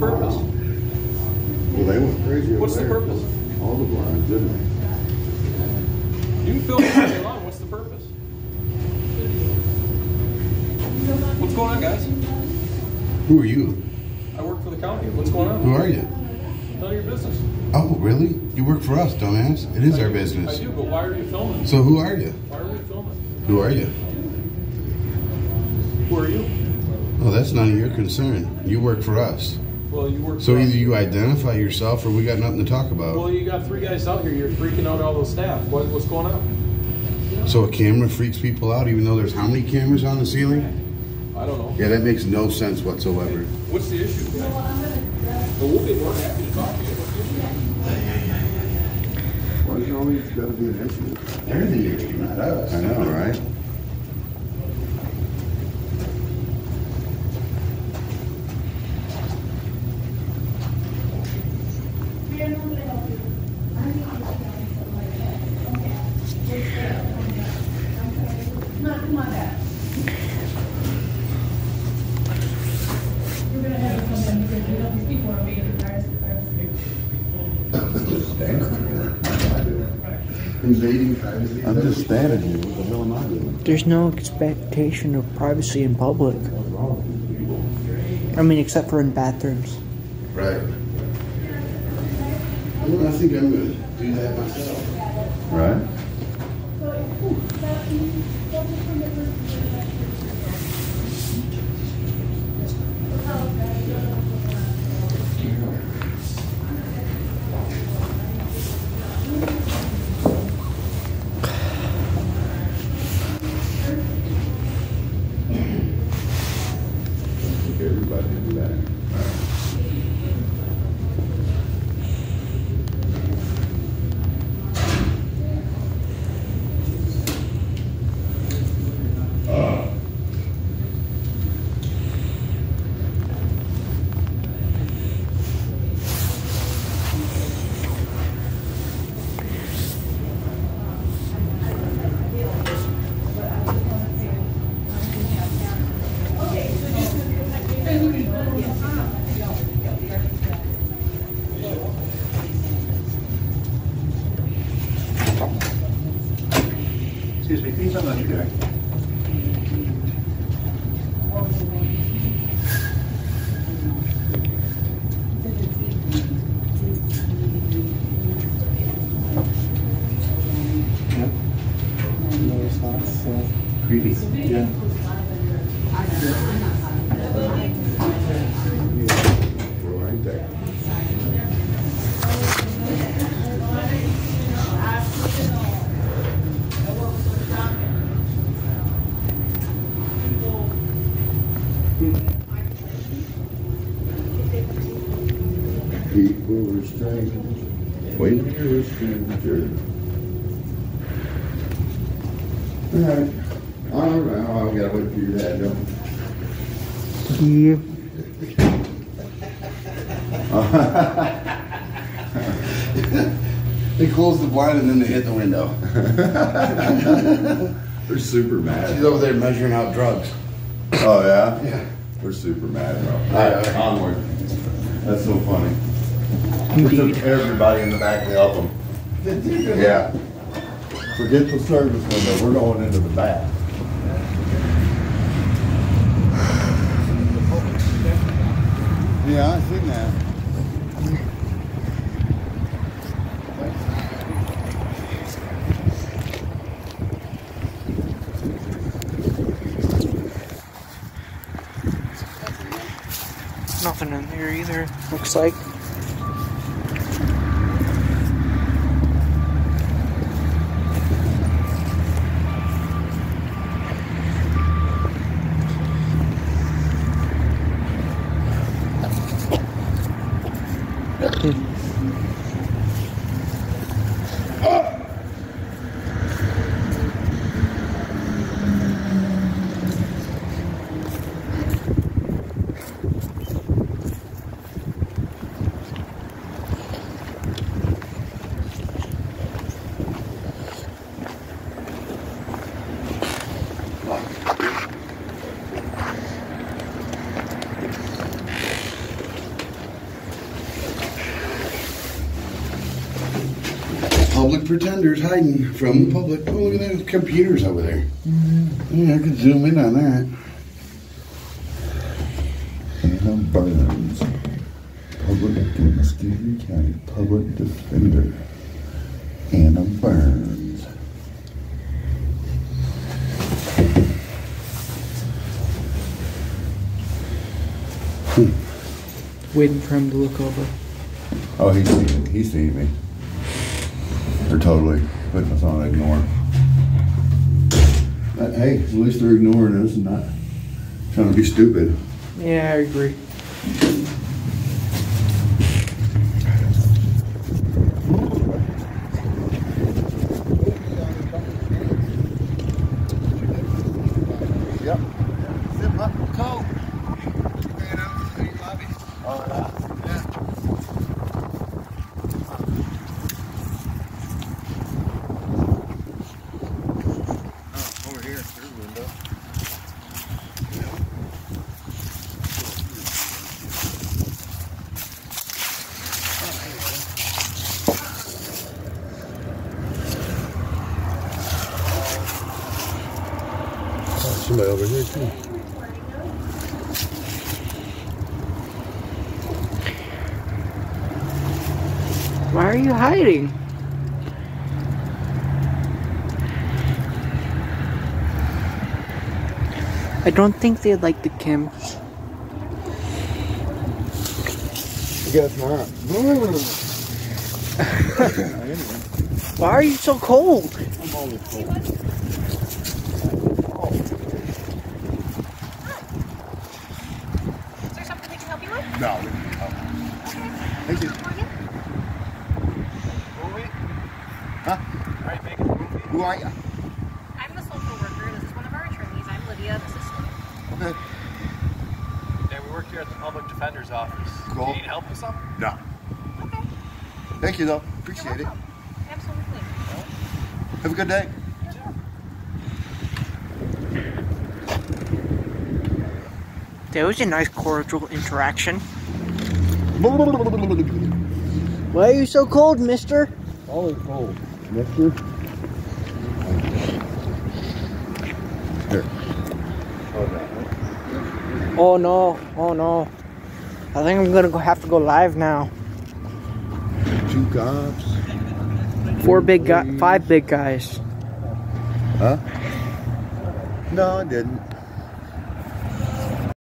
purpose? Well, they went crazy. What's the purpose? All the blinds, didn't they? You can film all day long. What's the purpose? What's going on, guys? Who are you? I work for the county. What's going on? Who are you? None of your business. Oh, really? You work for us, dumbass. It is our I business. do, but why are you filming? So who are you? Why are we filming? Who are you? Who are you? Well, that's none of your concern. You work for us. Well, you work So for us. either you identify yourself or we got nothing to talk about. Well, you got 3 guys out here. You're freaking out all the staff. What's going on? So a camera freaks people out even though there's how many cameras on the ceiling? I don't know. Yeah, that makes no sense whatsoever. What's the issue? Well, we'll be more than happy to talk to you. What's the issue? Why is it always got to be an issue? They're the issue, not us. I know, right? Invading privacy. I'm just standing here. What the hell am I doing? There's no expectation of privacy in public. I mean, except for in bathrooms. Right. Well, I think I'm going to do that myself. Right? Everybody do that. Excuse me, can you tell me what you're doing? No response. Creepy. Yeah. Right there. People are strange. When you're a stranger. Alright. I don't know. I've got to wait for your dad, don't Yeah. They close the blind and then they hit the window. They're super mad. She's over there measuring out drugs. Oh, yeah? Yeah. We're super mad, bro. Alright, Onward. That's so funny. Indeed. We took everybody in the back to help them. Yeah. Forget the service window. We're going into the back. Yeah, I seen that. Nothing in there either, looks like. pretenders hiding from the public. Oh, look at those computers over there. Yeah, I could zoom in on that. Hannah Burns, Public Muskegon County Public Defender. Hannah Burns. Waiting for him to look over. Oh, he's seen me. They're totally putting us on ignore. But hey, at least they're ignoring us and not trying to be stupid. Yeah, I agree. Yep. Muskegon Co. Oh, yeah. Over here, there's a window. Somebody over here too. Why are you hiding? I don't think they like the Kims. I guess not. Why are you so cold? I'm always cold. Is there something we can help you with? No. Thank you. Huh? Who are you? I'm the social worker. This is one of our attorneys. I'm Lydia, the assistant. Okay. Yeah, we work here at the public defender's office. Cool. Do you need help with something? No. Okay. Thank you, though. You're Appreciate it. welcome. Absolutely. Have a good day. That was a nice cordial interaction. Why are you so cold, mister? Always cold. Mister? Here. Oh no, oh no. I think I'm gonna have to go live now. 2 cops. 5 big guys. Huh? No, I didn't.